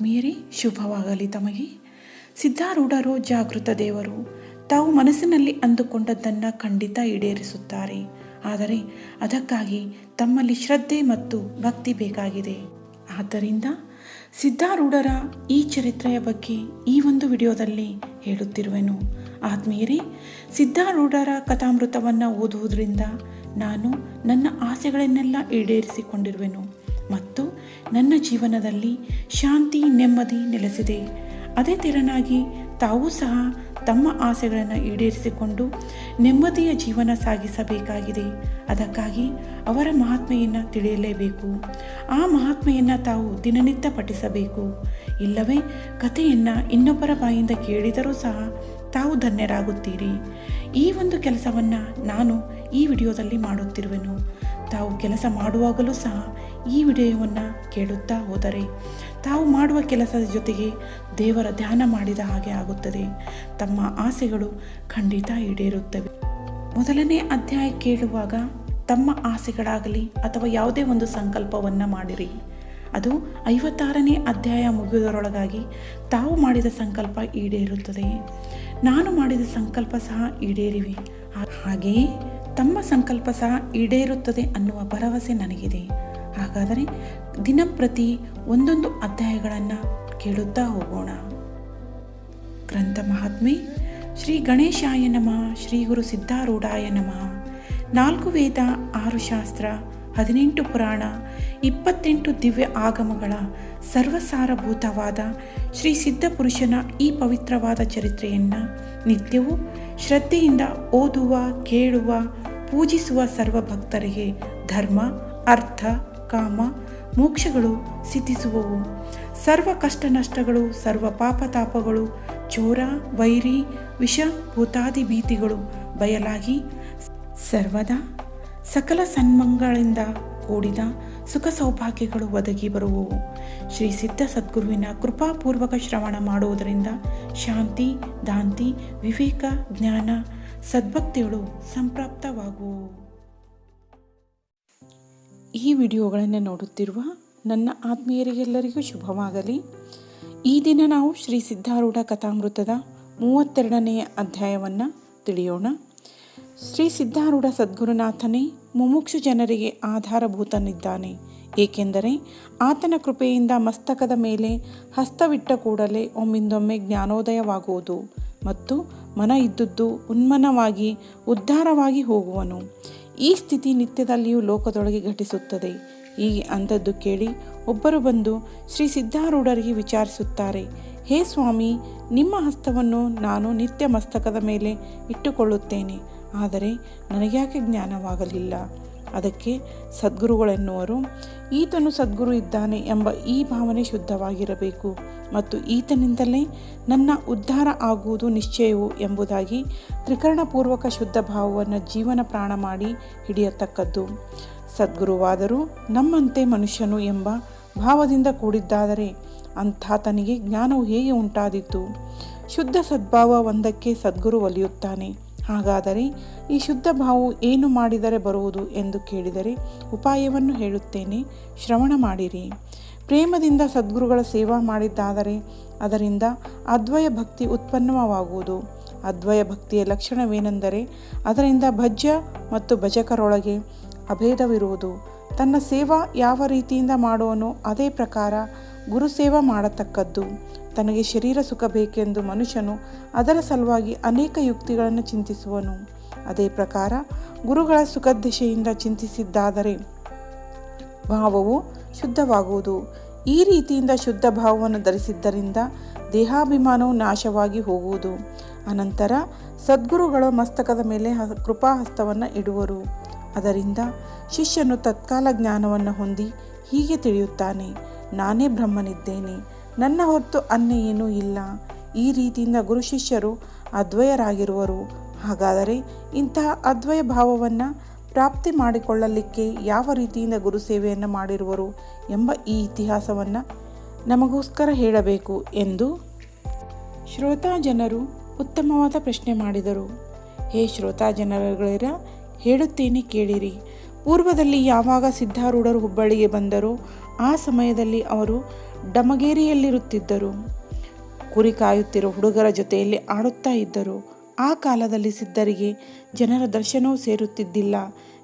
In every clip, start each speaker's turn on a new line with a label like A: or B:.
A: ಆತ್ಮೀಯರೇ, ಶುಭವಾಗಲಿ ತಮಗೆ. ಸಿದ್ಧಾರೂಢರು ಜಾಗೃತ ದೇವರು. ತಾವು ಮನಸ್ಸಿನಲ್ಲಿ ಅಂದುಕೊಂಡದ್ದನ್ನು ಖಂಡಿತ ಈಡೇರಿಸುತ್ತಾರೆ. ಆದರೆ ಅದಕ್ಕಾಗಿ ತಮ್ಮಲ್ಲಿ ಶ್ರದ್ಧೆ ಮತ್ತು ಭಕ್ತಿ ಬೇಕಾಗಿದೆ. ಆದ್ದರಿಂದ ಸಿದ್ಧಾರೂಢರ ಈ ಚರಿತ್ರೆಯ ಬಗ್ಗೆ ಈ ಒಂದು ವಿಡಿಯೋದಲ್ಲಿ ಹೇಳುತ್ತಿರುವೆನು. ಆತ್ಮೀಯರೇ, ಸಿದ್ಧಾರೂಢರ ಕಥಾಮೃತವನ್ನು ಓದುವುದರಿಂದ ನಾನು ನನ್ನ ಆಸೆಗಳನ್ನೆಲ್ಲ ಈಡೇರಿಸಿಕೊಂಡಿರುವೆನು ಮತ್ತು ನನ್ನ ಜೀವನದಲ್ಲಿ ಶಾಂತಿ ನೆಮ್ಮದಿ ನೆಲೆಸಿದೆ. ಅದೇ ತೆರನಾಗಿ ತಾವೂ ಸಹ ತಮ್ಮ ಆಸೆಗಳನ್ನು ಈಡೇರಿಸಿಕೊಂಡು ನೆಮ್ಮದಿಯ ಜೀವನ ಸಾಗಿಸಬೇಕಾಗಿದೆ. ಅದಕ್ಕಾಗಿ ಅವರ ಮಹಾತ್ಮೆಯನ್ನು ತಿಳಿಯಲೇಬೇಕು. ಆ ಮಹಾತ್ಮೆಯನ್ನು ತಾವು ದಿನನಿತ್ಯ ಪಠಿಸಬೇಕು. ಇಲ್ಲವೇ ಕಥೆಯನ್ನು ಇನ್ನೊಬ್ಬರ ಬಾಯಿಂದ ಕೇಳಿದರೂ ಸಹ ತಾವು ಧನ್ಯರಾಗುತ್ತೀರಿ. ಈ ಒಂದು ಕೆಲಸವನ್ನು ನಾನು ಈ ವಿಡಿಯೋದಲ್ಲಿ ಮಾಡುತ್ತಿರುವೆನು. ತಾವು ಕೆಲಸ ಮಾಡುವಾಗಲೂ ಸಹ ಈ ವಿಡಿಯೋವನ್ನು ಕೇಳುತ್ತಾ ಹೋದರೆ ತಾವು ಮಾಡುವ ಕೆಲಸದ ಜೊತೆಗೆ ದೇವರ ಧ್ಯಾನ ಮಾಡಿದ ಹಾಗೆ ಆಗುತ್ತದೆ. ತಮ್ಮ ಆಸೆಗಳು ಖಂಡಿತ ಈಡೇರುತ್ತವೆ. ಮೊದಲನೇ ಅಧ್ಯಾಯ ಕೇಳುವಾಗ ತಮ್ಮ ಆಸೆಗಳಾಗಲಿ ಅಥವಾ ಯಾವುದೇ ಒಂದು ಸಂಕಲ್ಪವನ್ನು ಮಾಡಿರಿ. ಅದು 56ನೇ ಅಧ್ಯಾಯ ಮುಗಿಯುವುದರೊಳಗಾಗಿ ತಾವು ಮಾಡಿದ ಸಂಕಲ್ಪ ಈಡೇರುತ್ತದೆ. ನಾನು ಮಾಡಿದ ಸಂಕಲ್ಪ ಸಹ ಈಡೇರಿವೆ. ಹಾಗೆಯೇ ತಮ್ಮ ಸಂಕಲ್ಪ ಸಹ ಈಡೇರುತ್ತದೆ ಅನ್ನುವ ಭರವಸೆ ನನಗಿದೆ. ಹಾಗಾದರೆ ದಿನಂಪ್ರತಿ ಒಂದೊಂದು ಅಧ್ಯಾಯಗಳನ್ನು ಕೇಳುತ್ತಾ ಹೋಗೋಣ. ಗ್ರಂಥ ಮಹಾತ್ಮೆ. ಶ್ರೀ ಗಣೇಶಾಯ ನಮಃ. ಶ್ರೀ ಗುರು ಸಿದ್ಧಾರೂಢಾಯ ನಮಃ. 4 ವೇದ, 6 ಶಾಸ್ತ್ರ, 18 ಪುರಾಣ, 28 ದಿವ್ಯ ಆಗಮಗಳ ಸರ್ವಸಾರಭೂತವಾದ ಶ್ರೀ ಸಿದ್ಧ ಪುರುಷನ ಈ ಪವಿತ್ರವಾದ ಚರಿತ್ರೆಯನ್ನು ನಿತ್ಯವೂ ಶ್ರದ್ಧೆಯಿಂದ ಓದುವ, ಕೇಳುವ, ಪೂಜಿಸುವ ಸರ್ವ ಭಕ್ತರಿಗೆ ಧರ್ಮ, ಅರ್ಥ, ಕಾಮ, ಮೋಕ್ಷಗಳು ಸಿದ್ಧಿಸುವವು. ಸರ್ವ ಕಷ್ಟ ನಷ್ಟಗಳು, ಸರ್ವ ಪಾಪತಾಪಗಳು, ಚೋರ, ವೈರಿ, ವಿಷ, ಭೂತಾದಿ ಭೀತಿಗಳು ಬಯಲಾಗಿ ಸರ್ವದಾ ಸಕಲ ಸನ್ಮಂಗಳಿಂದ ಕೂಡಿದ ಸುಖ ಸೌಭಾಗ್ಯಗಳು ಒದಗಿ ಬರುವವು. ಶ್ರೀ ಸಿದ್ಧ ಸದ್ಗುರುವಿನ ಕೃಪಾಪೂರ್ವಕ ಶ್ರವಣ ಮಾಡುವುದರಿಂದ ಶಾಂತಿ, ದಾಂತಿ, ವಿವೇಕ, ಜ್ಞಾನ, ಸದ್ಭಕ್ತಿಗಳು ಸಂಪ್ರಾಪ್ತವಾಗುವು. ಈ ವಿಡಿಯೋಗಳನ್ನು ನೋಡುತ್ತಿರುವ ನನ್ನ ಆತ್ಮೀಯರಿಗೆಲ್ಲರಿಗೂ ಶುಭವಾಗಲಿ. ಈ ದಿನ ನಾವು ಶ್ರೀ ಸಿದ್ಧಾರೂಢ ಕಥಾಮೃತದ 32ನೆಯ ಅಧ್ಯಾಯವನ್ನು ತಿಳಿಯೋಣ. ಶ್ರೀ ಸಿದ್ಧಾರೂಢ ಸದ್ಗುರುನಾಥನೇ ಮುಮುಕ್ಷು ಜನರಿಗೆ ಆಧಾರಭೂತನಿದ್ದಾನೆ. ಏಕೆಂದರೆ ಆತನ ಕೃಪೆಯಿಂದ ಮಸ್ತಕದ ಮೇಲೆ ಹಸ್ತವಿಟ್ಟ ಕೂಡಲೇ ಒಮ್ಮಿಂದೊಮ್ಮೆ ಜ್ಞಾನೋದಯವಾಗುವುದು ಮತ್ತು ಮನ ಇದ್ದುದು ಉನ್ಮನವಾಗಿ ಉದ್ಧಾರವಾಗಿ ಹೋಗುವನು. ಈ ಸ್ಥಿತಿ ನಿತ್ಯದಲ್ಲಿಯೂ ಲೋಕದೊಳಗೆ ಘಟಿಸುತ್ತದೆ. ಹೀಗೆ ಅಂಥದ್ದು ಕೇಳಿ ಒಬ್ಬರು ಬಂದು ಶ್ರೀ ಸಿದ್ಧಾರೂಢರಿಗೆ ವಿಚಾರಿಸುತ್ತಾರೆ, ಹೇ ಸ್ವಾಮಿ, ನಿಮ್ಮ ಹಸ್ತವನ್ನು ನಾನು ನಿತ್ಯ ಮಸ್ತಕದ ಮೇಲೆ ಇಟ್ಟುಕೊಳ್ಳುತ್ತೇನೆ, ಆದರೆ ನನಗ್ಯಾಕೆ ಜ್ಞಾನವಾಗಲಿಲ್ಲ? ಅದಕ್ಕೆ ಸದ್ಗುರುಗಳೆನ್ನುವರು, ಈತನು ಸದ್ಗುರು ಇದ್ದಾನೆ ಎಂಬ ಈ ಭಾವನೆ ಶುದ್ಧವಾಗಿರಬೇಕು ಮತ್ತು ಈತನಿಂದಲೇ ನನ್ನ ಉದ್ಧಾರ ಆಗುವುದು ನಿಶ್ಚಯವು ಎಂಬುದಾಗಿ ತ್ರಿಕರಣಪೂರ್ವಕ ಶುದ್ಧ ಭಾವವನ್ನು ಜೀವನ ಪ್ರಾಣ ಮಾಡಿ ಹಿಡಿಯತಕ್ಕದ್ದು. ಸದ್ಗುರುವಾದರೂ ನಮ್ಮಂತೆ ಮನುಷ್ಯನು ಎಂಬ ಭಾವದಿಂದ ಕೂಡಿದ್ದಾದರೆ ಅಂಥಾತನಿಗೆ ಜ್ಞಾನವು ಹೇಗೆ ಉಂಟಾದೀತು? ಶುದ್ಧ ಸದ್ಭಾವ ಒಂದಕ್ಕೆ ಸದ್ಗುರು ಒಲಿಯುತ್ತಾನೆ. ಹಾಗಾದರೆ ಈ ಶುದ್ಧ ಭಾವವು ಏನು ಮಾಡಿದರೆ ಬರುವುದು ಎಂದು ಕೇಳಿದರೆ ಉಪಾಯವನ್ನು ಹೇಳುತ್ತೇನೆ, ಶ್ರವಣ ಮಾಡಿರಿ. ಪ್ರೇಮದಿಂದ ಸದ್ಗುರುಗಳ ಸೇವಾ ಮಾಡಿದ್ದಾದರೆ ಅದರಿಂದ ಅದ್ವಯ ಭಕ್ತಿ ಉತ್ಪನ್ನವಾಗುವುದು. ಅದ್ವಯ ಭಕ್ತಿಯ ಲಕ್ಷಣವೇನೆಂದರೆ ಅದರಿಂದ ಭಜ್ಯ ಮತ್ತು ಭಜಕರೊಳಗೆ ಅಭೇದವಿರುವುದು. ತನ್ನ ಸೇವಾ ಯಾವ ರೀತಿಯಿಂದ ಮಾಡುವನೋ ಅದೇ ಪ್ರಕಾರ ಗುರು ಸೇವಾ ಮಾಡತಕ್ಕದ್ದು. ತನಗೆ ಶರೀರ ಸುಖ ಬೇಕೆಂದು ಮನುಷ್ಯನು ಅದರ ಸಲುವಾಗಿ ಅನೇಕ ಯುಕ್ತಿಗಳನ್ನು ಚಿಂತಿಸುವನು. ಅದೇ ಪ್ರಕಾರ ಗುರುಗಳ ಸುಖದಿಶೆಯಿಂದ ಚಿಂತಿಸಿದ್ದಾದರೆ ಭಾವವು ಶುದ್ಧವಾಗುವುದು. ಈ ರೀತಿಯಿಂದ ಶುದ್ಧ ಭಾವವನ್ನು ಧರಿಸಿದ್ದರಿಂದ ದೇಹಾಭಿಮಾನವು ನಾಶವಾಗಿ ಹೋಗುವುದು. ಅನಂತರ ಸದ್ಗುರುಗಳ ಮಸ್ತಕದ ಮೇಲೆ ಕೃಪಾಹಸ್ತವನ್ನು ಇಡುವರು. ಅದರಿಂದ ಶಿಷ್ಯನು ತತ್ಕಾಲ ಜ್ಞಾನವನ್ನು ಹೊಂದಿ ಹೀಗೆ ತಿಳಿಯುತ್ತಾನೆ, ನಾನೇ ಬ್ರಹ್ಮನಿದ್ದೇನೆ, ನನ್ನ ಹೊರತು ಅನ್ಯ ಏನೂ ಇಲ್ಲ. ಈ ರೀತಿಯಿಂದ ಗುರು ಶಿಷ್ಯರು ಅದ್ವಯರಾಗಿರುವರು. ಹಾಗಾದರೆ ಇಂತಹ ಅದ್ವಯ ಭಾವವನ್ನು ಪ್ರಾಪ್ತಿ ಮಾಡಿಕೊಳ್ಳಲಿಕ್ಕೆ ಯಾವ ರೀತಿಯಿಂದ ಗುರು ಸೇವೆಯನ್ನು ಮಾಡಿರುವರು ಎಂಬ ಈ ಇತಿಹಾಸವನ್ನು ನಮಗೋಸ್ಕರ ಹೇಳಬೇಕು ಎಂದು ಶ್ರೋತಾ ಜನರು ಉತ್ತಮವಾದ ಪ್ರಶ್ನೆ ಮಾಡಿದರು. ಹೇ ಶ್ರೋತಾ ಜನರುಗಳಿರ, ಹೇಳುತ್ತೇನೆ ಕೇಳಿರಿ. ಪೂರ್ವದಲ್ಲಿ ಯಾವಾಗ ಸಿದ್ಧಾರೂಢರು ಹುಬ್ಬಳ್ಳಿಗೆ ಬಂದರೋ ಆ ಸಮಯದಲ್ಲಿ ಅವರು ಡಮಗೇರಿಯಲ್ಲಿರುತ್ತಿದ್ದರು. ಕುರಿ ಕಾಯುತ್ತಿರುವ ಹುಡುಗರ ಜೊತೆಯಲ್ಲಿ ಆಡುತ್ತಾ ಇದ್ದರು. ಆ ಕಾಲದಲ್ಲಿ ಸಿದ್ಧರಿಗೆ ಜನರ ದರ್ಶನವೂ ಸೇರುತ್ತಿದ್ದಿಲ್ಲ.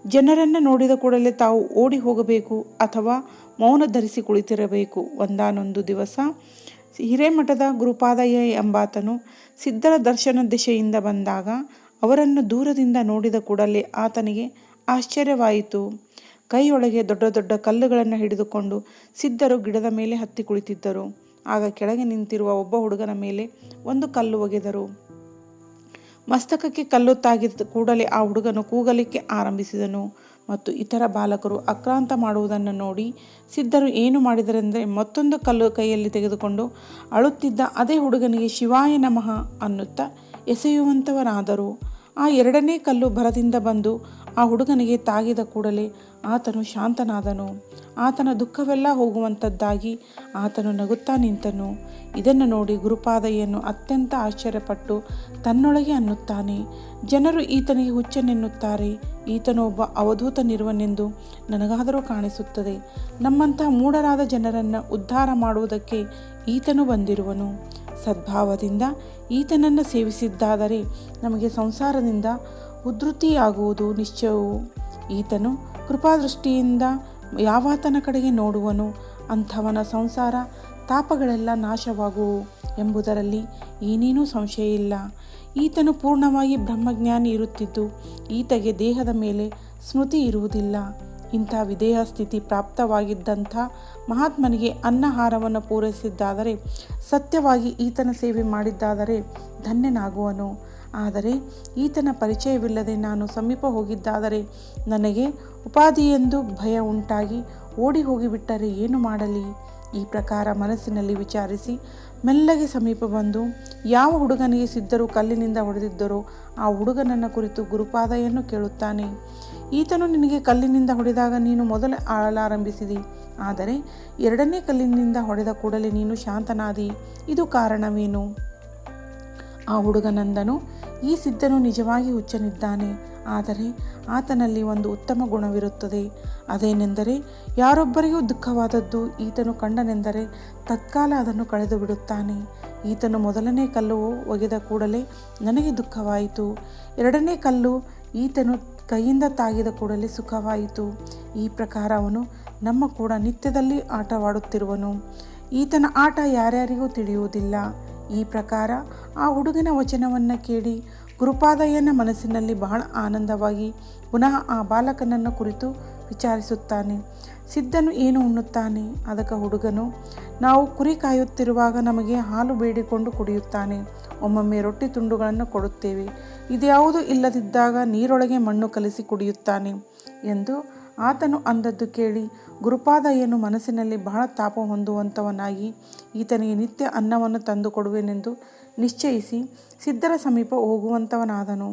A: ಜನರನ್ನು ನೋಡಿದ ಕೂಡಲೇ ತಾವು ಓಡಿ ಹೋಗಬೇಕು ಅಥವಾ ಮೌನ ಧರಿಸಿ ಕುಳಿತಿರಬೇಕು. ಒಂದಾನೊಂದು ದಿವಸ ಹಿರೇಮಠದ ಗುರುಪಾದಯ್ಯ ಎಂಬಾತನು ಸಿದ್ಧರ ದರ್ಶನ ದಿಶೆಯಿಂದ ಬಂದಾಗ ಅವರನ್ನು ದೂರದಿಂದ ನೋಡಿದ ಕೂಡಲೇ ಆತನಿಗೆ ಆಶ್ಚರ್ಯವಾಯಿತು. ಕೈಯೊಳಗೆ ದೊಡ್ಡ ದೊಡ್ಡ ಕಲ್ಲುಗಳನ್ನು ಹಿಡಿದುಕೊಂಡು ಸಿದ್ಧರು ಗಿಡದ ಮೇಲೆ ಹತ್ತಿ ಕುಳಿತಿದ್ದರು. ಆಗ ಕೆಳಗೆ ನಿಂತಿರುವ ಒಬ್ಬ ಹುಡುಗನ ಮೇಲೆ ಒಂದು ಕಲ್ಲು ಒಗೆದರು. ಮಸ್ತಕಕ್ಕೆ ಕಲ್ಲು ತಾಗಿದ ಕೂಡಲೇ ಆ ಹುಡುಗನು ಕೂಗಲಿಕ್ಕೆ ಆರಂಭಿಸಿದನು ಮತ್ತು ಇತರ ಬಾಲಕರು ಆಕ್ರಾಂತ ಮಾಡುವುದನ್ನು ನೋಡಿ ಸಿದ್ಧರು ಏನು ಮಾಡಿದರೆಂದರೆ ಮತ್ತೊಂದು ಕಲ್ಲು ಕೈಯಲ್ಲಿ ತೆಗೆದುಕೊಂಡು ಅಳುತ್ತಿದ್ದ ಅದೇ ಹುಡುಗನಿಗೆ ಶಿವಾಯ ನಮಃ ಅನ್ನುತ್ತಾ ಎಸೆಯುವಂಥವರಾದರು. ಆ ಎರಡನೇ ಕಲ್ಲು ಭರದಿಂದ ಬಂದು ಆ ಹುಡುಗನಿಗೆ ತಾಗಿದ ಕೂಡಲೇ ಆತನು ಶಾಂತನಾದನು. ಆತನ ದುಃಖವೆಲ್ಲ ಹೋಗುವಂಥದ್ದಾಗಿ ಆತನು ನಗುತ್ತಾ ನಿಂತನು. ಇದನ್ನು ನೋಡಿ ಗುರುಪಾದಯ್ಯನು ಅತ್ಯಂತ ಆಶ್ಚರ್ಯಪಟ್ಟು ತನ್ನೊಳಗೆ ಅನ್ನುತ್ತಾನೆ, ಜನರು ಈತನಿಗೆ ಹುಚ್ಚನೆನ್ನುತ್ತಾರೆ, ಈತನು ಒಬ್ಬ ಅವಧೂತನಿರುವನೆಂದು ನನಗಾದರೂ ಕಾಣಿಸುತ್ತದೆ. ನಮ್ಮಂಥ ಮೂಢರಾದ ಜನರನ್ನು ಉದ್ಧಾರ ಮಾಡುವುದಕ್ಕೆ ಈತನು ಬಂದಿರುವನು. ಸದ್ಭಾವದಿಂದ ಈತನನ್ನು ಸೇವಿಸಿದ್ದಾದರೆ ನಮಗೆ ಸಂಸಾರದಿಂದ ಉದ್ಧೃತಿಯಾಗುವುದು ನಿಶ್ಚಯವು. ಈತನು ಕೃಪಾದೃಷ್ಟಿಯಿಂದ ಯಾವಾತನ ಕಡೆಗೆ ನೋಡುವನು ಅಂಥವನ ಸಂಸಾರ ತಾಪಗಳೆಲ್ಲ ನಾಶವಾಗುವು ಎಂಬುದರಲ್ಲಿ ಏನೇನೂ ಸಂಶಯ ಇಲ್ಲ. ಈತನು ಪೂರ್ಣವಾಗಿ ಬ್ರಹ್ಮಜ್ಞಾನಿ ಇರುತ್ತಿದ್ದು ಈತಗೆ ದೇಹದ ಮೇಲೆ ಸ್ಮೃತಿ ಇರುವುದಿಲ್ಲ. ಇಂಥ ವಿದೇಹ ಸ್ಥಿತಿ ಪ್ರಾಪ್ತವಾಗಿದ್ದಂಥ ಮಹಾತ್ಮನಿಗೆ ಅನ್ನಹಾರವನ್ನು ಪೂರೈಸಿದ್ದಾದರೆ ಸತ್ಯವಾಗಿ ಈತನ ಸೇವೆ ಮಾಡಿದ್ದಾದರೆ ಧನ್ಯನಾಗುವನು. ಆದರೆ ಈತನ ಪರಿಚಯವಿಲ್ಲದೆ ನಾನು ಸಮೀಪ ಹೋಗಿದ್ದಾದರೆ ನನಗೆ ಉಪಾಧಿಯೆಂದು ಭಯ ಉಂಟಾಗಿ ಓಡಿ ಹೋಗಿಬಿಟ್ಟರೆ ಏನು ಮಾಡಲಿ? ಈ ಪ್ರಕಾರ ಮನಸ್ಸಿನಲ್ಲಿ ವಿಚಾರಿಸಿ ಮೆಲ್ಲಗೆ ಸಮೀಪ ಬಂದು ಯಾವ ಹುಡುಗನಿಗೆ ಸಿದ್ಧರು ಕಲ್ಲಿನಿಂದ ಹೊಡೆದಿದ್ದರೋ ಆ ಹುಡುಗನನ್ನು ಕುರಿತು ಗುರುಪಾದಯ್ಯನು ಕೇಳುತ್ತಾನೆ. ಈತನು ನಿನಗೆ ಕಲ್ಲಿನಿಂದ ಹೊಡೆದಾಗ ನೀನು ಮೊದಲು ಆಳಲಾರಂಭಿಸಿದಿ, ಆದರೆ ಎರಡನೇ ಕಲ್ಲಿನಿಂದ ಹೊಡೆದ ಕೂಡಲೇ ನೀನು ಶಾಂತನಾದಿ. ಇದು ಕಾರಣವೇನು? ಆ ಹುಡುಗನಂದನು, ಈ ಸಿದ್ಧನು ನಿಜವಾಗಿ ಹುಚ್ಚನಿದ್ದಾನೆ, ಆದರೆ ಆತನಲ್ಲಿ ಒಂದು ಉತ್ತಮ ಗುಣವಿರುತ್ತದೆ. ಅದೇನೆಂದರೆ ಯಾರೊಬ್ಬರಿಗೂ ದುಃಖವಾದದ್ದು ಈತನು ಕಂಡನೆಂದರೆ ತತ್ಕಾಲ ಅದನ್ನು ಕಳೆದು ಬಿಡುತ್ತಾನೆ. ಈತನು ಮೊದಲನೇ ಕಲ್ಲು ಒಗೆದ ಕೂಡಲೇ ನನಗೆ ದುಃಖವಾಯಿತು, ಎರಡನೇ ಕಲ್ಲು ಈತನು ಕೈಯಿಂದ ತಾಗಿದ ಕೂಡಲೇ ಸುಖವಾಯಿತು. ಈ ಪ್ರಕಾರ ಅವನು ನಮ್ಮ ಕೂಡ ನಿತ್ಯದಲ್ಲಿ ಆಟವಾಡುತ್ತಿರುವನು. ಈತನ ಆಟ ಯಾರ್ಯಾರಿಗೂ ತಿಳಿಯುವುದಿಲ್ಲ. ಈ ಪ್ರಕಾರ ಆ ಹುಡುಗನ ವಚನವನ್ನು ಕೇಳಿ ಗುರುಪಾದಯ್ಯನ ಮನಸ್ಸಿನಲ್ಲಿ ಬಹಳ ಆನಂದವಾಗಿ ಪುನಃ ಆ ಬಾಲಕನನ್ನು ಕುರಿತು ವಿಚಾರಿಸುತ್ತಾನೆ. ಸಿದ್ಧನು ಏನು ಉಣ್ಣುತ್ತಾನೆ? ಅದಕ್ಕೆ ಹುಡುಗನು, ನಾವು ಕುರಿ ಕಾಯುತ್ತಿರುವಾಗ ನಮಗೆ ಹಾಲು ಬೇಡಿಕೊಂಡು ಕುಡಿಯುತ್ತಾನೆ, ಒಮ್ಮೊಮ್ಮೆ ರೊಟ್ಟಿ ತುಂಡುಗಳನ್ನು ಕೊಡುತ್ತೇವೆ, ಇದ್ಯಾವುದೂ ಇಲ್ಲದಿದ್ದಾಗ ನೀರೊಳಗೆ ಮಣ್ಣು ಕಲಸಿ ಕುಡಿಯುತ್ತಾನೆ ಎಂದು ಆತನು ಅಂದದ್ದು ಕೇಳಿ ಗುರುಪಾದಯ್ಯನು ಮನಸ್ಸಿನಲ್ಲಿ ಬಹಳ ತಾಪ ಹೊಂದುವಂಥವನಾಗಿ ಈತನಿಗೆ ನಿತ್ಯ ಅನ್ನವನ್ನು ತಂದು ಕೊಡುವೆನೆಂದು ನಿಶ್ಚಯಿಸಿ ಸಿದ್ಧರ ಸಮೀಪ ಹೋಗುವಂಥವನಾದನು.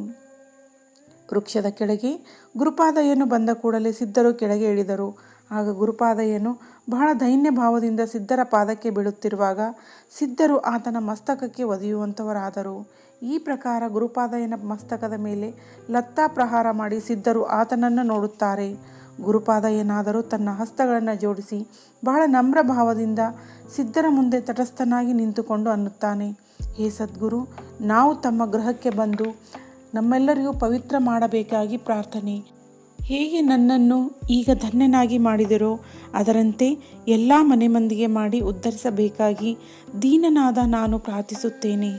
A: ವೃಕ್ಷದ ಕೆಳಗೆ ಗುರುಪಾದಯ್ಯನು ಬಂದ ಕೂಡಲೇ ಸಿದ್ಧರು ಕೆಳಗೆ ಇಳಿದರು. ಆಗ ಗುರುಪಾದಯ್ಯನು ಬಹಳ ದೈನ್ಯ ಭಾವದಿಂದ ಸಿದ್ಧರ ಪಾದಕ್ಕೆ ಬೀಳುತ್ತಿರುವಾಗ ಸಿದ್ಧರು ಆತನ ಮಸ್ತಕಕ್ಕೆ ಒದೆಯುವಂಥವರಾದರು. ಈ ಪ್ರಕಾರ ಗುರುಪಾದಯ್ಯನ ಮಸ್ತಕದ ಮೇಲೆ ಲತ್ತಾ ಪ್ರಹಾರ ಮಾಡಿ ಸಿದ್ಧರು ಆತನನ್ನು ನೋಡುತ್ತಾರೆ. ಗುರುಪಾದಯ್ಯನಾದರೂ ತನ್ನ ಹಸ್ತಗಳನ್ನು ಜೋಡಿಸಿ ಬಹಳ ನಮ್ರ ಭಾವದಿಂದ ಸಿದ್ಧರ ಮುಂದೆ ತಟಸ್ಥನಾಗಿ ನಿಂತುಕೊಂಡು ಅನ್ನುತ್ತಾನೆ, ಹೇ ಸದ್ಗುರು, ನಾವು ತಮ್ಮ ಗೃಹಕ್ಕೆ ಬಂದು ನಮ್ಮೆಲ್ಲರಿಗೂ ಪವಿತ್ರ ಮಾಡಬೇಕಾಗಿ ಪ್ರಾರ್ಥನೆ. ಹೇಗೆ ನನ್ನನ್ನು ಈಗ ಧನ್ಯನಾಗಿ ಮಾಡಿದಿರೋ ಅದರಂತೆ ಎಲ್ಲ ಮನೆ ಮಂದಿಗೆ ಮಾಡಿ ಉದ್ಧರಿಸಬೇಕಾಗಿ ದೀನನಾದ ನಾನು ಪ್ರಾರ್ಥಿಸುತ್ತೇನೆ.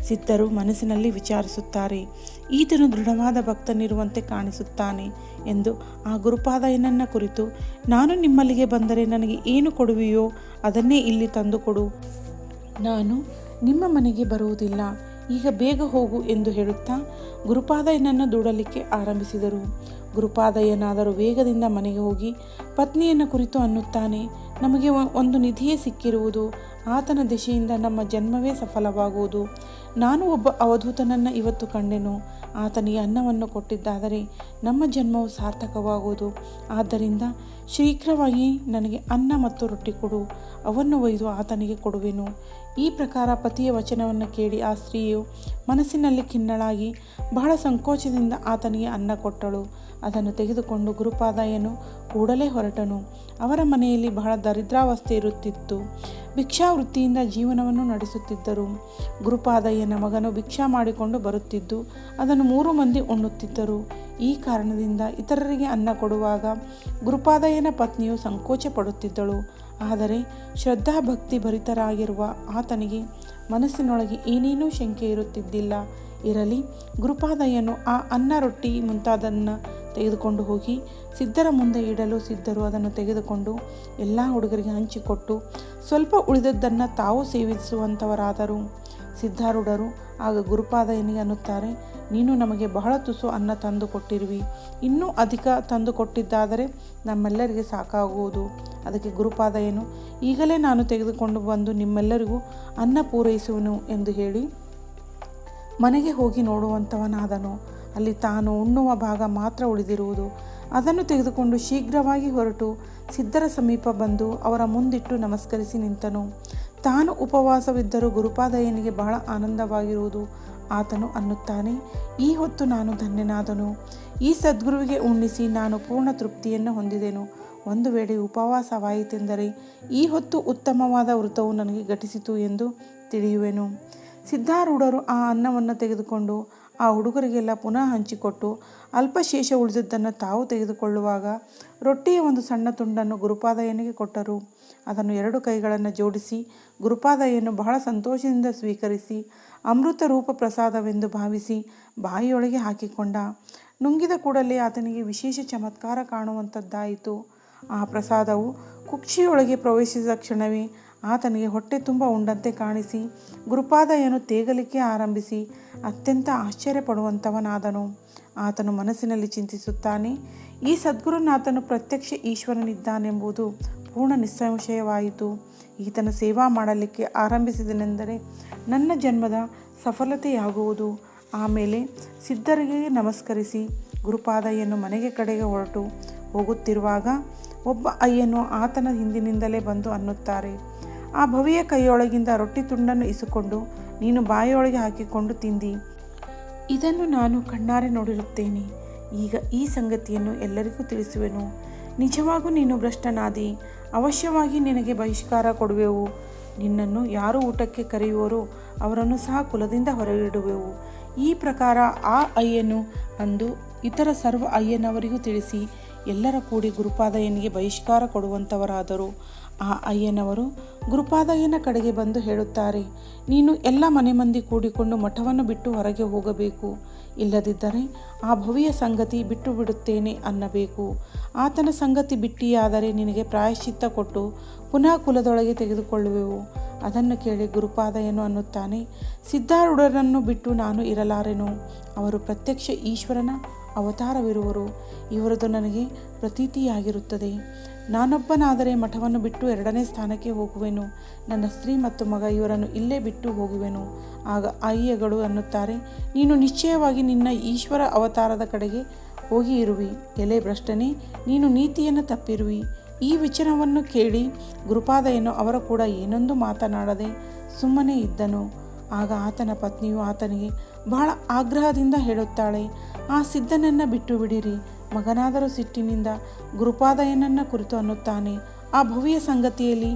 A: ಸಿದ್ಧರು ಮನಸ್ಸಿನಲ್ಲಿ ವಿಚಾರಿಸುತ್ತಾರೆ, ಈತನು ದೃಢವಾದ ಭಕ್ತನಿರುವಂತೆ ಕಾಣಿಸುತ್ತಾನೆ ಎಂದು ಆ ಗುರುಪಾದಯ್ಯನನ್ನ ಕುರಿತು, ನಾನು ನಿಮ್ಮಲ್ಲಿಗೆ ಬಂದರೆ ನನಗೆ ಏನು ಕೊಡುವೆಯೋ ಅದನ್ನೇ ಇಲ್ಲಿ ತಂದುಕೊಡು, ನಾನು ನಿಮ್ಮ ಮನೆಗೆ ಬರುವುದಿಲ್ಲ, ಈಗ ಬೇಗ ಹೋಗು ಎಂದು ಹೇಳುತ್ತಾ ಗುರುಪಾದಯ್ಯನನ್ನು ದೂಡಲಿಕ್ಕೆ ಆರಂಭಿಸಿದರು. ಗುರುಪಾದಯ್ಯನಾದರೂ ವೇಗದಿಂದ ಮನೆಗೆ ಹೋಗಿ ಪತ್ನಿಯನ್ನು ಕುರಿತು ಅನ್ನುತ್ತಾನೆ, ನಮಗೆ ಒಂದು ನಿಧಿಯೇ ಸಿಕ್ಕಿರುವುದು, ಆತನ ದಿಶೆಯಿಂದ ನಮ್ಮ ಜನ್ಮವೇ ಸಫಲವಾಗುವುದು. ನಾನು ಒಬ್ಬ ಅವಧೂತನನ್ನು ಇವತ್ತು ಕಂಡೆನು, ಆತನಿಗೆ ಅನ್ನವನ್ನು ಕೊಟ್ಟಿದ್ದಾದರೆ ನಮ್ಮ ಜನ್ಮವು ಸಾರ್ಥಕವಾಗುವುದು. ಆದ್ದರಿಂದ ಶೀಘ್ರವಾಗಿ ನನಗೆ ಅನ್ನ ಮತ್ತು ರೊಟ್ಟಿ ಕೊಡು, ಅವನ್ನು ಒಯ್ದು ಆತನಿಗೆ ಕೊಡುವೆನು. ಈ ಪ್ರಕಾರ ಪತಿಯ ವಚನವನ್ನು ಕೇಳಿ ಆ ಸ್ತ್ರೀಯು ಮನಸ್ಸಿನಲ್ಲಿ ಖಿನ್ನಳಾಗಿ ಬಹಳ ಸಂಕೋಚದಿಂದ ಆತನಿಗೆ ಅನ್ನ ಕೊಟ್ಟಳು. ಅದನ್ನು ತೆಗೆದುಕೊಂಡು ಗುರುಪಾದಯ್ಯನು ಕೂಡಲೇ ಹೊರಟನು. ಅವರ ಮನೆಯಲ್ಲಿ ಬಹಳ ದರಿದ್ರಾವಸ್ಥೆ ಇರುತ್ತಿತ್ತು. ಭಿಕ್ಷಾವೃತ್ತಿಯಿಂದ ಜೀವನವನ್ನು ನಡೆಸುತ್ತಿದ್ದರು. ಗುರುಪಾದಯ್ಯನ ಮಗನು ಭಿಕ್ಷಾ ಮಾಡಿಕೊಂಡು ಬರುತ್ತಿದ್ದು ಅದನ್ನು 3 ಮಂದಿ ಉಣ್ಣುತ್ತಿದ್ದರು. ಈ ಕಾರಣದಿಂದ ಇತರರಿಗೆ ಅನ್ನ ಕೊಡುವಾಗ ಗುರುಪಾದಯ್ಯನ ಪತ್ನಿಯು ಸಂಕೋಚ ಪಡುತ್ತಿದ್ದಳು. ಆದರೆ ಶ್ರದ್ಧಾಭಕ್ತಿ ಭರಿತರಾಗಿರುವ ಆತನಿಗೆ ಮನಸ್ಸಿನೊಳಗೆ ಏನೇನೂ ಶಂಕೆ ಇರುತ್ತಿದ್ದಿಲ್ಲ. ಇರಲಿ, ಗುರುಪಾದಯ್ಯನು ಆ ಅನ್ನ, ರೊಟ್ಟಿ ಮುಂತಾದನ್ನು ತೆಗೆದುಕೊಂಡು ಹೋಗಿ ಸಿದ್ಧರ ಮುಂದೆ ಇಡಲು ಸಿದ್ಧರು ಅದನ್ನು ತೆಗೆದುಕೊಂಡು ಎಲ್ಲ ಹುಡುಗರಿಗೆ ಹಂಚಿಕೊಟ್ಟು ಸ್ವಲ್ಪ ಉಳಿದದ್ದನ್ನು ತಾವು ಸೇವಿಸುವಂಥವರಾದರು. ಸಿದ್ಧಾರೂಢರು ಆಗ ಗುರುಪಾದಯ್ಯನಿಗೆ ಅನ್ನುತ್ತಾರೆ, ನೀನು ನಮಗೆ ಬಹಳ ತುಸು ಅನ್ನ ತಂದು ಕೊಟ್ಟಿರುವಿ. ಇನ್ನೂ ಅಧಿಕ ತಂದು ಕೊಟ್ಟಿದ್ದಾದರೆ ನಮ್ಮೆಲ್ಲರಿಗೆ ಸಾಕಾಗುವುದು. ಅದಕ್ಕೆ ಗುರುಪಾದಯ್ಯನು, ಈಗಲೇ ನಾನು ತೆಗೆದುಕೊಂಡು ಬಂದು ನಿಮ್ಮೆಲ್ಲರಿಗೂ ಅನ್ನ ಪೂರೈಸುವನು ಎಂದು ಹೇಳಿ ಮನೆಗೆ ಹೋಗಿ ನೋಡುವಂಥವನಾದನು. ಅಲ್ಲಿ ತಾನು ಉಣ್ಣುವ ಭಾಗ ಮಾತ್ರ ಉಳಿದಿರುವುದು. ಅದನ್ನು ತೆಗೆದುಕೊಂಡು ಶೀಘ್ರವಾಗಿ ಹೊರಟು ಸಿದ್ಧರ ಸಮೀಪ ಬಂದು ಅವರ ಮುಂದಿಟ್ಟು ನಮಸ್ಕರಿಸಿ ನಿಂತನು. ತಾನು ಉಪವಾಸವಿದ್ದರೂ ಗುರುಪಾದಯ್ಯನಿಗೆ ಬಹಳ ಆನಂದವಾಗಿರುವುದು. ಆತನು ಅನ್ನುತ್ತಾನೆ, ಈ ಹೊತ್ತು ನಾನು ಧನ್ಯನಾದನು. ಈ ಸದ್ಗುರುವಿಗೆ ಉಣ್ಣಿಸಿ ನಾನು ಪೂರ್ಣ ತೃಪ್ತಿಯನ್ನು ಹೊಂದಿದೆನು. ಒಂದು ವೇಳೆ ಉಪವಾಸವಾಯಿತೆಂದರೆ ಈ ಹೊತ್ತು ಉತ್ತಮವಾದ ವೃತವು ನನಗೆ ಘಟಿಸಿತು ಎಂದು ತಿಳಿಯುವೆನು. ಸಿದ್ಧಾರೂಢರು ಆ ಅನ್ನವನ್ನು ತೆಗೆದುಕೊಂಡು ಆ ಹುಡುಗರಿಗೆಲ್ಲ ಪುನಃ ಹಂಚಿಕೊಟ್ಟು ಅಲ್ಪಶೇಷ ಉಳಿದದ್ದನ್ನು ತಾವು ತೆಗೆದುಕೊಳ್ಳುವಾಗ ರೊಟ್ಟಿಯ ಒಂದು ಸಣ್ಣ ತುಂಡನ್ನು ಗುರುಪಾದಯ್ಯನಿಗೆ ಕೊಟ್ಟರು. ಅದನ್ನು 2 ಕೈಗಳನ್ನು ಜೋಡಿಸಿ ಗುರುಪಾದಯ್ಯನು ಬಹಳ ಸಂತೋಷದಿಂದ ಸ್ವೀಕರಿಸಿ ಅಮೃತ ರೂಪ ಪ್ರಸಾದವೆಂದು ಭಾವಿಸಿ ಬಾಯಿಯೊಳಗೆ ಹಾಕಿಕೊಂಡ. ನುಂಗಿದ ಕೂಡಲೇ ಆತನಿಗೆ ವಿಶೇಷ ಚಮತ್ಕಾರ ಕಾಣುವಂಥದ್ದಾಯಿತು. ಆ ಪ್ರಸಾದವು ಕುಕ್ಷಿಯೊಳಗೆ ಪ್ರವೇಶಿಸಿದ ಕ್ಷಣವೇ ಆತನಿಗೆ ಹೊಟ್ಟೆ ತುಂಬ ಉಂಡಂತೆ ಕಾಣಿಸಿ ಗುರುಪಾದಯ್ಯನು ತೇಗಲಿಕ್ಕೆ ಆರಂಭಿಸಿ ಅತ್ಯಂತ ಆಶ್ಚರ್ಯಪಡುವಂಥವನಾದನು. ಆತನು ಮನಸ್ಸಿನಲ್ಲಿ ಚಿಂತಿಸುತ್ತಾನೆ, ಈ ಸದ್ಗುರುನಾಥನು ಪ್ರತ್ಯಕ್ಷ ಈಶ್ವರನಿದ್ದಾನೆಂಬುದು ಪೂರ್ಣ ನಿಸ್ಸಂಶಯವಾಯಿತು. ಈತನ ಸೇವಾ ಮಾಡಲಿಕ್ಕೆ ಆರಂಭಿಸಿದನೆಂದರೆ ನನ್ನ ಜನ್ಮದ ಸಫಲತೆಯಾಗುವುದು. ಆಮೇಲೆ ಸಿದ್ಧರಿಗೆ ನಮಸ್ಕರಿಸಿ ಗುರುಪಾದಯ್ಯನು ಮನೆಗೆ ಕಡೆಗೆ ಹೊರಟು ಹೋಗುತ್ತಿರುವಾಗ ಒಬ್ಬ ಅಯ್ಯನು ಆತನ ಹಿಂದಿನಿಂದಲೇ ಬಂದು ಅನ್ನುತ್ತಾರೆ, ಆ ಭವಿಯ ಕೈಯೊಳಗಿಂದ ರೊಟ್ಟಿ ತುಂಡನ್ನು ಇಸುಕೊಂಡು ನೀನು ಬಾಯಿಯೊಳಗೆ ಹಾಕಿಕೊಂಡು ತಿಂದಿ. ಇದನ್ನು ನಾನು ಕಣ್ಣಾರೆ ನೋಡಿರುತ್ತೇನೆ. ಈಗ ಈ ಸಂಗತಿಯನ್ನು ಎಲ್ಲರಿಗೂ ತಿಳಿಸುವೆನು. ನಿಜವಾಗೂ ನೀನು ಭ್ರಷ್ಟನಾದಿ. ಅವಶ್ಯವಾಗಿ ನಿನಗೆ ಬಹಿಷ್ಕಾರ ಕೊಡುವೆವು. ನಿನ್ನನ್ನು ಯಾರು ಊಟಕ್ಕೆ ಕರೆಯುವರೋ ಅವರನ್ನು ಸಹ ಕುಲದಿಂದ ಹೊರಗಿಡುವೆವು. ಈ ಪ್ರಕಾರ ಆ ಅಯ್ಯನು ಅಂದು ಇತರ ಸರ್ವ ಅಯ್ಯನವರಿಗೂ ತಿಳಿಸಿ ಎಲ್ಲರ ಕೂಡಿ ಗುರುಪಾದಯ್ಯನಿಗೆ ಬಹಿಷ್ಕಾರ ಕೊಡುವಂಥವರಾದರು. ಆ ಅಯ್ಯನವರು ಗುರುಪಾದಯ್ಯನ ಕಡೆಗೆ ಬಂದು ಹೇಳುತ್ತಾರೆ, ನೀನು ಎಲ್ಲ ಮನೆ ಮಂದಿ ಕೂಡಿಕೊಂಡು ಮಠವನ್ನು ಬಿಟ್ಟು ಹೊರಗೆ ಹೋಗಬೇಕು. ಇಲ್ಲದಿದ್ದರೆ ಆ ಭವಿಯ ಸಂಗತಿ ಬಿಟ್ಟು ಬಿಡುತ್ತೇನೆ ಅನ್ನಬೇಕು. ಆತನ ಸಂಗತಿ ಬಿಟ್ಟಿಯಾದರೆ ನಿನಗೆ ಪ್ರಾಯಶ್ಚಿತ್ತ ಕೊಟ್ಟು ಪುನಃ ಕುಲದೊಳಗೆ ತೆಗೆದುಕೊಳ್ಳುವೆವು. ಅದನ್ನು ಕೇಳಿ ಗುರುಪಾದಯ್ಯನು ಅನ್ನುತ್ತಾನೆ, ಸಿದ್ಧಾರೂಢರನ್ನು ಬಿಟ್ಟು ನಾನು ಇರಲಾರೆನು. ಅವರು ಪ್ರತ್ಯಕ್ಷ ಈಶ್ವರನ ಅವತಾರವಿರುವರು. ಇವರದು ನನಗೆ ಪ್ರತೀತಿಯಾಗಿರುತ್ತದೆ. ನಾನೊಬ್ಬನಾದರೆ ಮಠವನ್ನು ಬಿಟ್ಟು 2ನೇ ಸ್ಥಾನಕ್ಕೆ ಹೋಗುವೆನು. ನನ್ನ ಸ್ತ್ರೀ ಮತ್ತು ಮಗ ಇವರನ್ನು ಇಲ್ಲೇ ಬಿಟ್ಟು ಹೋಗುವೆನು. ಆಗ ಅಯ್ಯಗಳು ಅನ್ನುತ್ತಾರೆ, ನೀನು ನಿಶ್ಚಯವಾಗಿ ನಿನ್ನ ಈಶ್ವರ ಅವತಾರದ ಕಡೆಗೆ ಹೋಗಿ ಇರುವಿ. ಎಲೆ ಭ್ರಷ್ಟನೇ, ನೀನು ನೀತಿಯನ್ನು ತಪ್ಪಿರುವಿ. ಈ ವಿಚಾರವನ್ನು ಕೇಳಿ ಗುರುಪಾದಯ್ಯನು ಅವರ ಕೂಡ ಏನೊಂದು ಮಾತನಾಡದೆ ಸುಮ್ಮನೆ ಇದ್ದನು. ಆಗ ಆತನ ಪತ್ನಿಯು ಆತನಿಗೆ ಬಹಳ ಆಗ್ರಹದಿಂದ ಹೇಳುತ್ತಾಳೆ, ಆ ಸಿದ್ಧನನ್ನು ಬಿಟ್ಟು ಬಿಡಿರಿ. ಮಗನಾದರೂ ಸಿಟ್ಟಿನಿಂದ ಗುರುಪಾದಯ್ಯನನ್ನು ಕುರಿತು ಅನ್ನುತ್ತಾನೆ, ಆ ಭವ್ಯ ಸಂಗತಿಯಲ್ಲಿ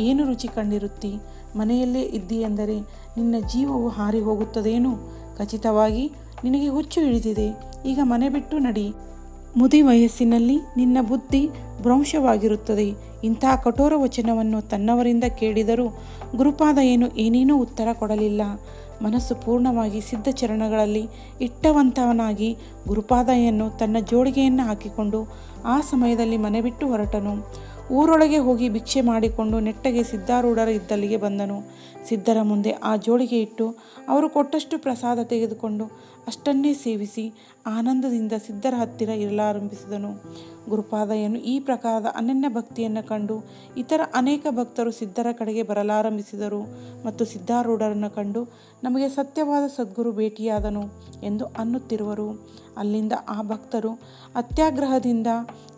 A: ಏನು ರುಚಿ ಕಂಡಿರುತ್ತಿ? ಮನೆಯಲ್ಲೇ ಇದ್ದಿ ಎಂದರೆ ನಿನ್ನ ಜೀವವು ಹಾರಿ ಹೋಗುತ್ತದೇನು? ಖಚಿತವಾಗಿ ನಿನಗೆ ಹುಚ್ಚು ಹಿಡಿದಿದೆ. ಈಗ ಮನೆ ಬಿಟ್ಟು ನಡಿ. ಮುದಿ ವಯಸ್ಸಿನಲ್ಲಿ ನಿನ್ನ ಬುದ್ಧಿ ಭ್ರಂಶವಾಗಿರುತ್ತದೆ. ಇಂಥ ಕಠೋರ ವಚನವನ್ನು ತನ್ನವರಿಂದ ಕೇಳಿದರೂ ಗುರುಪಾದಯ್ಯನು ಏನೇನೂ ಉತ್ತರ ಕೊಡಲಿಲ್ಲ. ಮನಸ್ಸು ಪೂರ್ಣವಾಗಿ ಸಿದ್ಧ ಚರಣಗಳಲ್ಲಿ ಇಟ್ಟವಂತವನಾಗಿ ಗುರುಪಾದಯ್ಯನು ತನ್ನ ಜೋಳಿಗೆಯನ್ನು ಹಾಕಿಕೊಂಡು ಆ ಸಮಯದಲ್ಲಿ ಮನೆ ಬಿಟ್ಟು ಹೊರಟನು. ಊರೊಳಗೆ ಹೋಗಿ ಭಿಕ್ಷೆ ಮಾಡಿಕೊಂಡು ನೆಟ್ಟಗೆ ಸಿದ್ಧಾರೂಢರ ಇದ್ದಲ್ಲಿಗೆ ಬಂದನು. ಸಿದ್ಧರ ಮುಂದೆ ಆ ಜೋಳಿಗೆ ಇಟ್ಟು ಅವರು ಕೊಟ್ಟಷ್ಟು ಪ್ರಸಾದ ತೆಗೆದುಕೊಂಡು ಅಷ್ಟನ್ನೇ ಸೇವಿಸಿ ಆನಂದದಿಂದ ಸಿದ್ಧರ ಹತ್ತಿರ ಇರಲಾರಂಭಿಸಿದನು. ಗುರುಪಾದಯ್ಯನು ಈ ಪ್ರಕಾರದ ಅನನ್ಯ ಭಕ್ತಿಯನ್ನು ಕಂಡು ಇತರ ಅನೇಕ ಭಕ್ತರು ಸಿದ್ಧರ ಕಡೆಗೆ ಬರಲಾರಂಭಿಸಿದರು ಮತ್ತು ಸಿದ್ಧಾರೂಢರನ್ನು ಕಂಡು ನಮಗೆ ಸತ್ಯವಾದ ಸದ್ಗುರು ಭೇಟಿಯಾದನು ಎಂದು ಅನ್ನುತ್ತಿರುವರು. ಅಲ್ಲಿಂದ ಆ ಭಕ್ತರು ಅತ್ಯಾಗ್ರಹದಿಂದ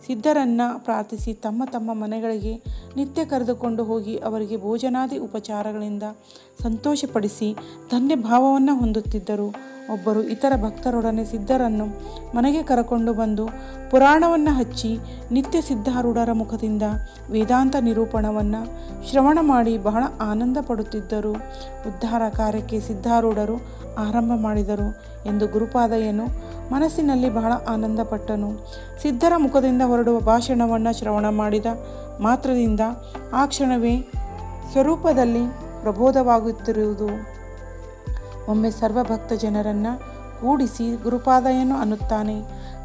A: ಸಿದ್ಧರನ್ನು ಪ್ರಾರ್ಥಿಸಿ ತಮ್ಮ ತಮ್ಮ ಮನೆಗಳಿಗೆ ನಿತ್ಯ ಕರೆದುಕೊಂಡು ಹೋಗಿ ಅವರಿಗೆ ಭೋಜನಾದಿ ಉಪಚಾರಗಳಿಂದ ಸಂತೋಷಪಡಿಸಿ ಧನ್ಯ ಭಾವವನ್ನು ಹೊಂದುತ್ತಿದ್ದರು. ಒಬ್ಬರು ಇತರ ಭಕ್ತರೊಡನೆ ಸಿದ್ಧರನ್ನು ಮನೆಗೆ ಕರಕೊಂಡು ಬಂದು ಪುರಾಣವನ್ನು ಹಚ್ಚಿ ನಿತ್ಯ ಸಿದ್ಧಾರೂಢರ ಮುಖದಿಂದ ವೇದಾಂತ ನಿರೂಪಣವನ್ನು ಶ್ರವಣ ಮಾಡಿ ಬಹಳ ಆನಂದ ಪಡುತ್ತಿದ್ದರು. ಉದ್ಧಾರ ಕಾರ್ಯಕ್ಕೆ ಸಿದ್ಧಾರೂಢರು ಆರಂಭ ಮಾಡಿದರು ಎಂದು ಗುರುಪಾದಯ್ಯನು ಮನಸ್ಸಿನಲ್ಲಿ ಬಹಳ ಆನಂದಪಟ್ಟನು. ಸಿದ್ಧರ ಮುಖದಿಂದ ಹೊರಡುವ ಭಾಷಣವನ್ನು ಶ್ರವಣ ಮಾಡಿದ ಮಾತ್ರದಿಂದ ಆ ಕ್ಷಣವೇ ಸ್ವರೂಪದಲ್ಲಿ ಪ್ರಬೋಧವಾಗುತ್ತಿರುವುದು. ಒಮ್ಮೆ ಸರ್ವಭಕ್ತ ಜನರನ್ನು ಕೂಡಿಸಿ ಗುರುಪಾದಯ್ಯನು ಅನ್ನುತ್ತಾನೆ,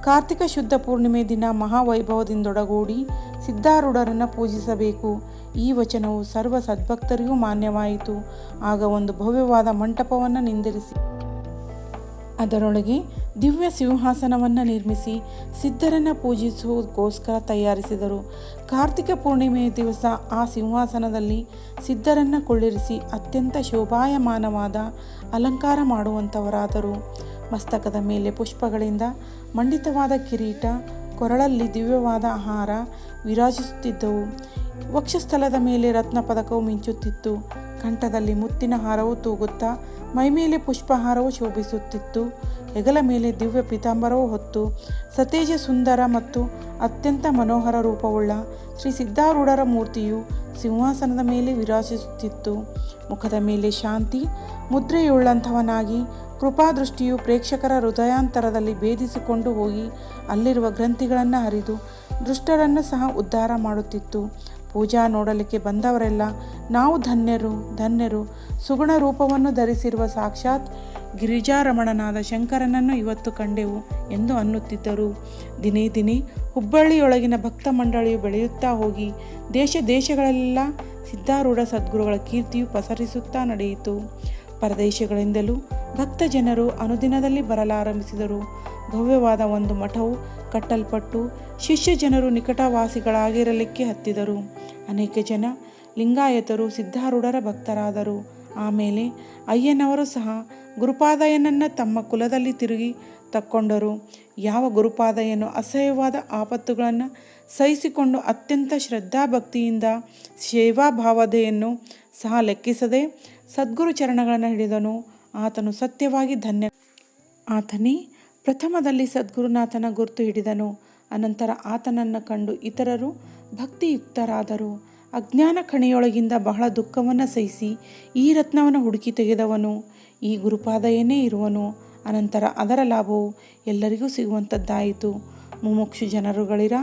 A: ಕಾರ್ತಿಕ ಶುದ್ಧ ಪೂರ್ಣಿಮೆ ದಿನ ಮಹಾವೈಭವದಿಂದೊಡಗೂಡಿ ಸಿದ್ಧಾರೂಢರನ್ನು ಪೂಜಿಸಬೇಕು. ಈ ವಚನವು ಸರ್ವ ಸದ್ಭಕ್ತರಿಗೂ ಮಾನ್ಯವಾಯಿತು. ಆಗ ಒಂದು ಭವ್ಯವಾದ ಮಂಟಪವನ್ನು ನಿರ್ಮಿಸಿ ಅದರೊಳಗೆ ದಿವ್ಯ ಸಿಂಹಾಸನವನ್ನು ನಿರ್ಮಿಸಿ ಸಿದ್ಧರನ್ನು ಪೂಜಿಸುವುದಕ್ಕೋಸ್ಕರ ತಯಾರಿಸಿದರು. ಕಾರ್ತಿಕ ಪೂರ್ಣಿಮೆಯ ದಿವಸ ಆ ಸಿಂಹಾಸನದಲ್ಲಿ ಸಿದ್ಧರನ್ನು ಕುಳ್ಳಿರಿಸಿ ಅತ್ಯಂತ ಶೋಭಾಯಮಾನವಾದ ಅಲಂಕಾರ ಮಾಡುವಂಥವರಾದರು. ಮಸ್ತಕದ ಮೇಲೆ ಪುಷ್ಪಗಳಿಂದ ಮಂಡಿತವಾದ ಕಿರೀಟ, ಕೊರಳಲ್ಲಿ ದಿವ್ಯವಾದ ಹಾರ ವಿರಾಜಿಸುತ್ತಿದ್ದವು. ವಕ್ಷಸ್ಥಲದ ಮೇಲೆ ರತ್ನ ಪದಕವು ಮಿಂಚುತ್ತಿತ್ತು. ಕಂಠದಲ್ಲಿ ಮುತ್ತಿನ ಹಾರವು ತೂಗುತ್ತಾ ಮೈಮೇಲೆ ಪುಷ್ಪಹಾರವು ಶೋಭಿಸುತ್ತಿತ್ತು. ಹೆಗಲ ಮೇಲೆ ದಿವ್ಯ ಪೀತಾಂಬರವು ಹೊತ್ತು ಸತೇಜ ಸುಂದರ ಮತ್ತು ಅತ್ಯಂತ ಮನೋಹರ ರೂಪವುಳ್ಳ ಶ್ರೀ ಸಿದ್ಧಾರೂಢರ ಮೂರ್ತಿಯು ಸಿಂಹಾಸನದ ಮೇಲೆ ವಿರಾಜಿಸುತ್ತಿತ್ತು. ಮುಖದ ಮೇಲೆ ಶಾಂತಿ ಮುದ್ರೆಯುಳ್ಳಂಥವನಾಗಿ ಕೃಪಾದೃಷ್ಟಿಯು ಪ್ರೇಕ್ಷಕರ ಹೃದಯಾಂತರದಲ್ಲಿ ಭೇದಿಸಿಕೊಂಡು ಹೋಗಿ ಅಲ್ಲಿರುವ ಗ್ರಂಥಿಗಳನ್ನು ಹರಿದು ದುಷ್ಟರನ್ನು ಸಹ ಉದ್ಧಾರ ಮಾಡುತ್ತಿತ್ತು. ಪೂಜಾ ನೋಡಲಿಕ್ಕೆ ಬಂದವರೆಲ್ಲ ನಾವು ಧನ್ಯರು ಧನ್ಯರು, ಸುಗುಣ ರೂಪವನ್ನು ಧರಿಸಿರುವ ಸಾಕ್ಷಾತ್ ಗಿರಿಜಾರಮಣನಾದ ಶಂಕರನನ್ನು ಇವತ್ತು ಕಂಡೆವು ಎಂದು ಅನ್ನುತ್ತಿದ್ದರು. ದಿನೇ ದಿನೇ ಹುಬ್ಬಳ್ಳಿಯೊಳಗಿನ ಭಕ್ತ ಮಂಡಳಿಯು ಬೆಳೆಯುತ್ತಾ ಹೋಗಿ ದೇಶ ದೇಶಗಳೆಲ್ಲ ಸಿದ್ಧಾರೂಢ ಸದ್ಗುರುಗಳ ಕೀರ್ತಿಯು ಪಸರಿಸುತ್ತಾ ನಡೆಯಿತು. ಪರದೇಶಗಳಿಂದಲೂ ಭಕ್ತ ಜನರು ಅನುದಿನದಲ್ಲಿ ಬರಲಾರಂಭಿಸಿದರು. ಭವ್ಯವಾದ ಒಂದು ಮಠವು ಕಟ್ಟಲ್ಪಟ್ಟು ಶಿಷ್ಯ ಜನರು ನಿಕಟವಾಸಿಗಳಾಗಿರಲಿಕ್ಕೆ ಹತ್ತಿದರು. ಅನೇಕ ಜನ ಲಿಂಗಾಯತರು ಸಿದ್ಧಾರೂಢರ ಭಕ್ತರಾದರು. ಆಮೇಲೆ ಅಯ್ಯನವರು ಸಹ ಗುರುಪಾದಯ್ಯನನ್ನು ತಮ್ಮ ಕುಲದಲ್ಲಿ ತಿರುಗಿ ತಕ್ಕೊಂಡರು. ಯಾವ ಗುರುಪಾದಯ್ಯನು ಅಸಹ್ಯವಾದ ಆಪತ್ತುಗಳನ್ನು ಸಹಿಸಿಕೊಂಡು ಅತ್ಯಂತ ಶ್ರದ್ಧಾಭಕ್ತಿಯಿಂದ ಸೇವಾಭಾವದೆಯನ್ನು ಸಹ ಲೆಕ್ಕಿಸದೆ ಸದ್ಗುರು ಚರಣಗಳನ್ನು ಹಿಡಿದನು, ಆತನು ಸತ್ಯವಾಗಿ ಧನ್ಯ. ಆತನೇ ಪ್ರಥಮದಲ್ಲಿ ಸದ್ಗುರುನಾಥನ ಗುರುತು ಹಿಡಿದನು. ಅನಂತರ ಆತನನ್ನು ಕಂಡು ಇತರರು ಭಕ್ತಿಯುಕ್ತರಾದರು. ಅಜ್ಞಾನ ಕಣಿಯೊಳಗಿಂದ ಬಹಳ ದುಃಖವನ್ನು ಸಹಿಸಿ ಈ ರತ್ನವನ್ನು ಹುಡುಕಿ ತೆಗೆದವನು ಈ ಗುರುಪಾದಯ್ಯನೇ ಇರುವನು. ಅನಂತರ ಅದರ ಲಾಭವು ಎಲ್ಲರಿಗೂ ಸಿಗುವಂಥದ್ದಾಯಿತು. ಮುಮುಕ್ಷು ಜನರುಗಳಿರ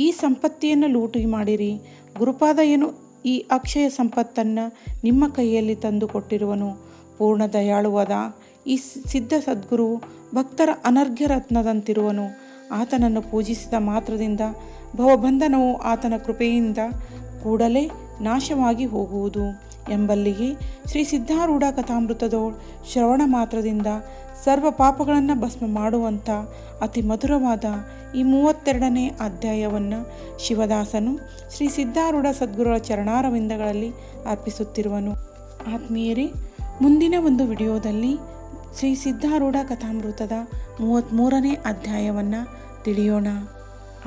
A: ಈ ಸಂಪತ್ತಿಯನ್ನು ಲೂಟಿ ಮಾಡಿರಿ. ಗುರುಪಾದಯ್ಯನು ಈ ಅಕ್ಷಯ ಸಂಪತ್ತನ್ನು ನಿಮ್ಮ ಕೈಯಲ್ಲಿ ತಂದು ಕೊಟ್ಟಿರುವನು. ಪೂರ್ಣ ದಯಾಳುವಾದ ಈ ಸಿದ್ಧ ಸದ್ಗುರು ಭಕ್ತರ ಅನರ್ಘ್ಯ ರತ್ನದಂತಿರುವನು. ಆತನನ್ನು ಪೂಜಿಸಿದ ಮಾತ್ರದಿಂದ ಭವಬಂಧನವು ಆತನ ಕೃಪೆಯಿಂದ ಕೂಡಲೇ ನಾಶವಾಗಿ ಹೋಗುವುದು ಎಂಬಲ್ಲಿಗೆ ಶ್ರೀ ಸಿದ್ಧಾರೂಢ ಕಥಾಮೃತದೋಳ್ ಶ್ರವಣ ಮಾತ್ರದಿಂದ ಸರ್ವ ಪಾಪಗಳನ್ನು ಭಸ್ಮ ಮಾಡುವಂಥ ಅತಿ ಮಧುರವಾದ ಈ 32ನೇ ಅಧ್ಯಾಯವನ್ನು ಶಿವದಾಸನು ಶ್ರೀ ಸಿದ್ಧಾರೂಢ ಸದ್ಗುರುಗಳ ಚರಣಾರವಿಂದಗಳಲ್ಲಿ ಅರ್ಪಿಸುತ್ತಿರುವನು. ಆತ್ಮೀಯರೇ, ಮುಂದಿನ ಒಂದು ವಿಡಿಯೋದಲ್ಲಿ ಶ್ರೀ ಸಿದ್ಧಾರೂಢ ಕಥಾಮೃತದ 33ನೇ ಅಧ್ಯಾಯವನ್ನು ತಿಳಿಯೋಣ.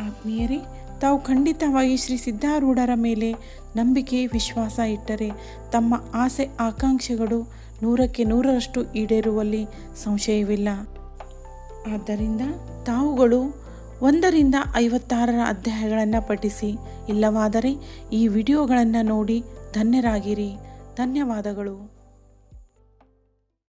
A: ಆತ್ಮೀಯರೇ, ತಾವು ಖಂಡಿತವಾಗಿ ಶ್ರೀ ಸಿದ್ಧಾರೂಢರ ಮೇಲೆ ನಂಬಿಕೆ ವಿಶ್ವಾಸ ಇಟ್ಟರೆ ತಮ್ಮ ಆಸೆ ಆಕಾಂಕ್ಷೆಗಳು 100ಕ್ಕೆ 100ರಷ್ಟು ಈಡೇರುವಲ್ಲಿ ಸಂಶಯವಿಲ್ಲ. ಆದ್ದರಿಂದ ತಾವುಗಳು 1ರಿಂದ 56 ಅಧ್ಯಾಯಗಳನ್ನು ಪಠಿಸಿ, ಇಲ್ಲವಾದರೆ ಈ ವಿಡಿಯೋಗಳನ್ನು ನೋಡಿ ಧನ್ಯರಾಗಿರಿ. ಧನ್ಯವಾದಗಳು.